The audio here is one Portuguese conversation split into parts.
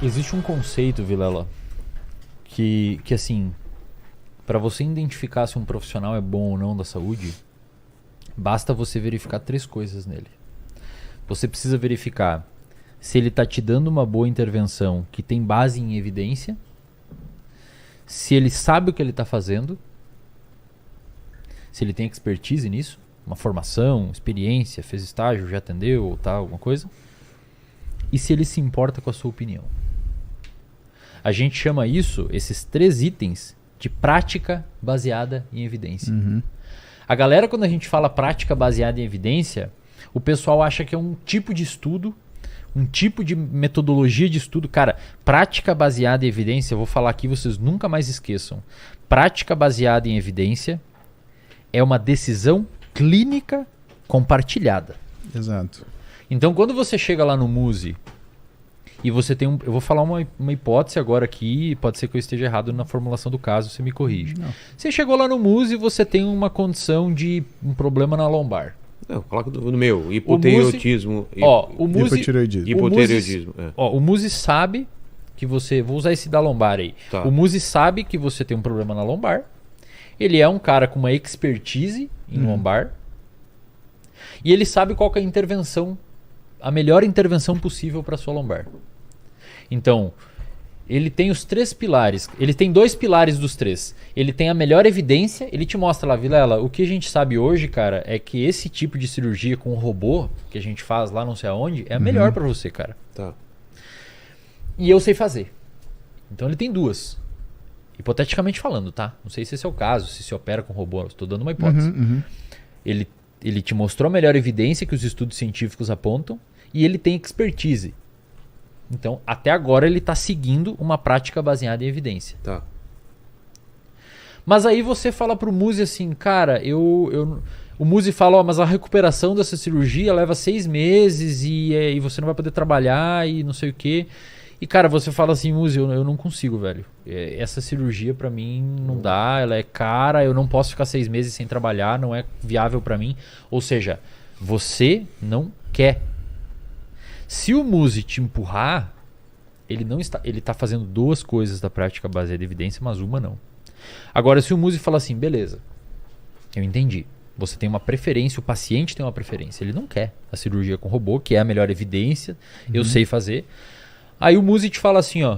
Existe um conceito, Vilela, que assim, para você identificar se um profissional é bom ou não da saúde, basta você verificar 3 coisas nele. Você precisa verificar se ele está te dando uma boa intervenção que tem base em evidência, se ele sabe o que ele está fazendo, se ele tem expertise nisso, uma formação, experiência, fez estágio, já atendeu ou tal, alguma coisa, e se ele se importa com a sua opinião. A gente chama isso, esses 3 itens, de prática baseada em evidência. Uhum. A galera, quando a gente fala prática baseada em evidência, o pessoal acha que é um tipo de estudo, um tipo de metodologia de estudo. Cara, prática baseada em evidência, eu vou falar aqui, vocês nunca mais esqueçam. Prática baseada em evidência é uma decisão clínica compartilhada. Exato. Então, quando você chega lá no MUSE e você tem eu vou falar uma hipótese agora aqui, pode ser que eu esteja errado na formulação do caso, você me corrige. Não. Você chegou lá no MUSE e você tem uma condição de um problema na lombar. Não, coloca no meu, hipotireoidismo. O MUSE, Hipotireoidismo. o MUSE sabe que você... Vou usar esse da lombar aí. Tá. O MUSE sabe que você tem um problema na lombar. Ele é um cara com uma expertise em lombar. E ele sabe qual que é a intervenção, a melhor intervenção possível para sua lombar. Então, ele tem os 3 pilares. Ele tem 2 pilares dos 3. Ele tem a melhor evidência. Ele te mostra lá, Vilela, o que a gente sabe hoje, cara, é que esse tipo de cirurgia com robô, que a gente faz lá não sei aonde, é a melhor para você, cara. Tá. E eu sei fazer. Então ele tem 2. Hipoteticamente falando, tá? Não sei se esse é o caso, se opera com robô. Estou dando uma hipótese. Ele te mostrou a melhor evidência que os estudos científicos apontam e ele tem expertise. Então, até agora ele está seguindo uma prática baseada em evidência. Tá. Mas aí você fala pro MUSE assim, cara, o MUSE fala, ó, mas a recuperação dessa cirurgia leva 6 meses e você não vai poder trabalhar e não sei o quê. E, cara, você fala assim, MUSE, eu não consigo, velho. Essa cirurgia pra mim não dá, ela é cara, eu não posso ficar 6 meses sem trabalhar, não é viável pra mim. Ou seja, você não quer. Se o MUSE te empurrar, ele tá fazendo 2 coisas da prática baseada em evidência, mas uma não. Agora, se o MUSE fala assim, beleza, eu entendi. Você tem uma preferência, o paciente tem uma preferência. Ele não quer a cirurgia com robô, que é a melhor evidência, eu sei fazer. Aí o MUSE te fala assim, ó,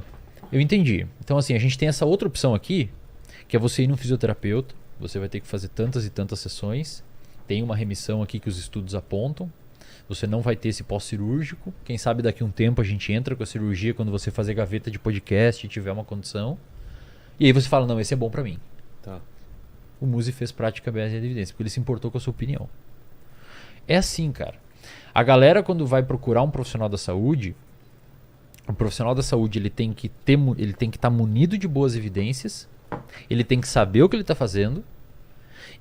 eu entendi. Então assim, a gente tem essa outra opção aqui, que é você ir num fisioterapeuta, você vai ter que fazer tantas e tantas sessões, tem uma remissão aqui que os estudos apontam, você não vai ter esse pós-cirúrgico, quem sabe daqui a um tempo a gente entra com a cirurgia quando você fazer gaveta de podcast e tiver uma condição. E aí você fala, não, esse é bom pra mim. Tá. O MUSE fez prática baseada em evidência, porque ele se importou com a sua opinião. É assim, cara. A galera quando vai procurar um profissional da saúde, o profissional da saúde ele tem que estar munido de boas evidências, ele tem que saber o que ele está fazendo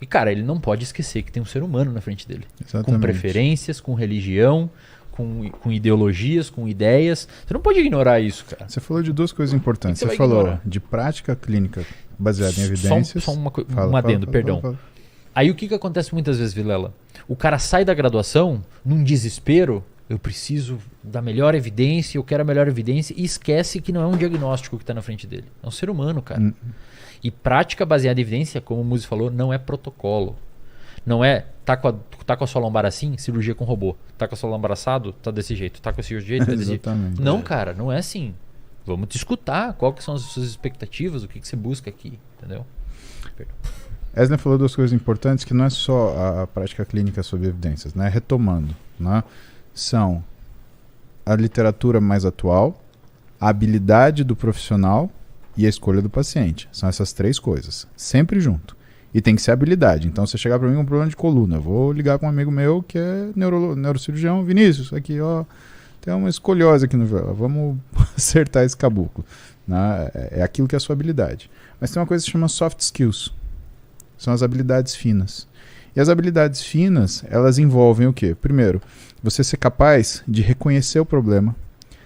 e, cara, ele não pode esquecer que tem um ser humano na frente dele. Exatamente. Com preferências, com religião, com ideologias, com ideias. Você não pode ignorar isso, cara. Você falou de 2 coisas importantes. Você Você vai falou ignorar. de prática clínica baseada em evidências. Só um adendo, perdão. Fala. Aí o que acontece muitas vezes, Vilela? O cara sai da graduação num desespero, eu preciso da melhor evidência, eu quero a melhor evidência, e esquece que não é um diagnóstico que está na frente dele. É um ser humano, cara. E prática baseada em evidência, como o Muzi falou, não é protocolo. Não é, tá com a sua lombar assim, cirurgia com robô. Tá com a sua lombar assado, tá desse jeito. Tá com esse jeito, tá desse jeito. Exatamente. Não, cara, não é assim. Vamos te escutar. Qual que são as suas expectativas, o que você busca aqui, entendeu? Perdão. Esner falou 2 coisas importantes, que não é só a prática clínica sobre evidências, né? Retomando, né? São a literatura mais atual, a habilidade do profissional e a escolha do paciente. São essas 3 coisas, sempre junto. E tem que ser habilidade. Então, se você chegar para mim com um problema de coluna, eu vou ligar com um amigo meu que é neurocirurgião, Vinícius, aqui, ó, tem uma escoliose aqui no joelho, vamos acertar esse caboclo. Né? É aquilo que é a sua habilidade. Mas tem uma coisa que se chama soft skills. São as habilidades finas. E as habilidades finas, elas envolvem o quê? Primeiro, você ser capaz de reconhecer o problema.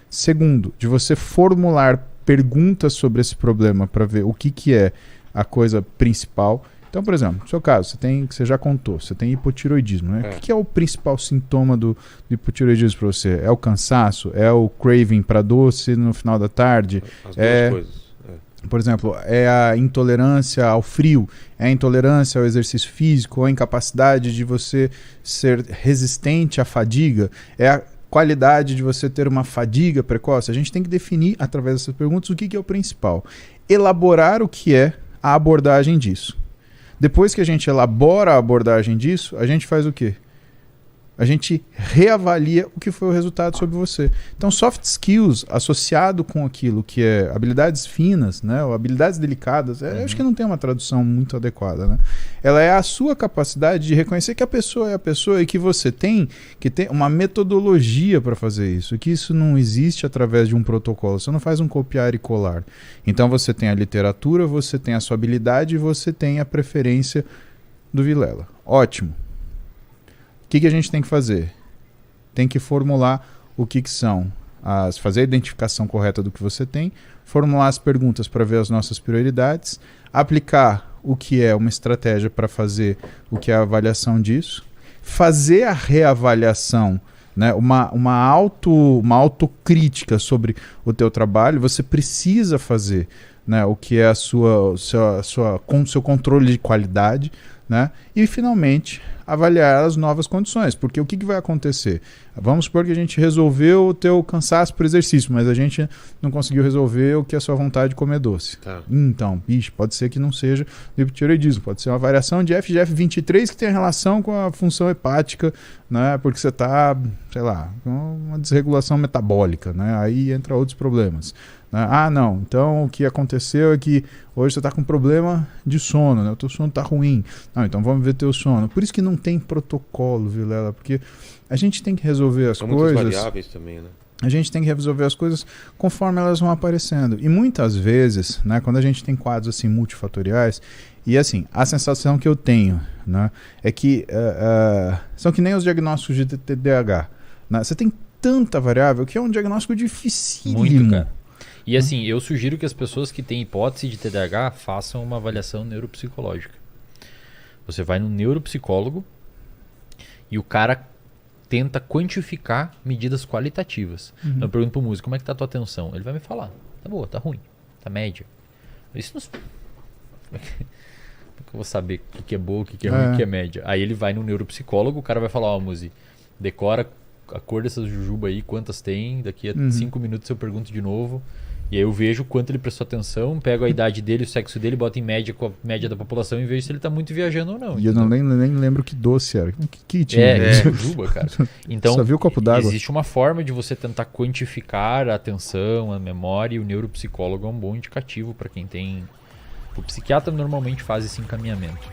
Segundo, de você formular perguntas sobre esse problema para ver o que é a coisa principal. Então, por exemplo, no seu caso, você já contou, você tem hipotiroidismo, né? O que é o principal sintoma do hipotiroidismo para você? É o cansaço? É o craving para doce no final da tarde? As duas coisas. Por exemplo, é a intolerância ao frio, é a intolerância ao exercício físico, ou a incapacidade de você ser resistente à fadiga, é a qualidade de você ter uma fadiga precoce. A gente tem que definir, através dessas perguntas, o que é o principal. Elaborar o que é a abordagem disso. Depois que a gente elabora a abordagem disso, a gente faz o quê? A gente reavalia o que foi o resultado sobre você. Então, soft skills associado com aquilo que é habilidades finas, né, ou habilidades delicadas, acho que não tem uma tradução muito adequada, né? Ela é a sua capacidade de reconhecer que a pessoa é a pessoa e que você tem que ter uma metodologia para fazer isso, que isso não existe através de um protocolo. Você não faz um copiar e colar. Então, você tem a literatura, você tem a sua habilidade e você tem a preferência do Vilela. Ótimo. O que a gente tem que fazer? Tem que formular o que são, fazer a identificação correta do que você tem, formular as perguntas para ver as nossas prioridades, aplicar o que é uma estratégia para fazer o que é a avaliação disso, fazer a reavaliação, né, uma autocrítica sobre o teu trabalho. Você precisa fazer, né, o que é com seu controle de qualidade, né, e finalmente avaliar as novas condições, porque o que vai acontecer? Vamos supor que a gente resolveu o teu cansaço por exercício, mas a gente não conseguiu resolver o que é a sua vontade de comer doce. Tá. Então, pode ser que não seja hipotireoidismo, pode ser uma variação de FGF23 que tem relação com a função hepática, né, porque você está, sei lá, com uma desregulação metabólica, né, aí entra outros problemas. Não, então o que aconteceu é que hoje você está com problema de sono, né? O teu sono está ruim. Não, então vamos ver teu sono. Por isso que não tem protocolo, Vilela, porque a gente tem que resolver as coisas... São muitas variáveis também, né? A gente tem que resolver as coisas conforme elas vão aparecendo. E muitas vezes, né, quando a gente tem quadros assim multifatoriais, e assim, a sensação que eu tenho, né, é que são que nem os diagnósticos de TDAH. Né? Você tem tanta variável que é um diagnóstico dificílimo. Muito, cara. E assim, eu sugiro que as pessoas que têm hipótese de TDAH façam uma avaliação neuropsicológica. Você vai no neuropsicólogo e o cara tenta quantificar medidas qualitativas. Então eu pergunto pro músico, como é que tá a tua atenção? Ele vai me falar, tá boa, tá ruim, tá média. Isso não... Como é que eu vou saber o que é boa, o que é ruim, o que é média? Aí ele vai no neuropsicólogo, o cara vai falar, Muzi, decora a cor dessas jujuba aí, quantas tem, daqui a 5 minutos eu pergunto de novo. E aí eu vejo quanto ele prestou atenção, pego a idade dele, o sexo dele, boto em média com a média da população e vejo se ele tá muito viajando ou não. E eu nem lembro que doce era. Que tinha? Jujuba, cara. Então, só viu o copo d'água. Existe uma forma de você tentar quantificar a atenção, a memória, e o neuropsicólogo é um bom indicativo para quem tem... O psiquiatra normalmente faz esse encaminhamento.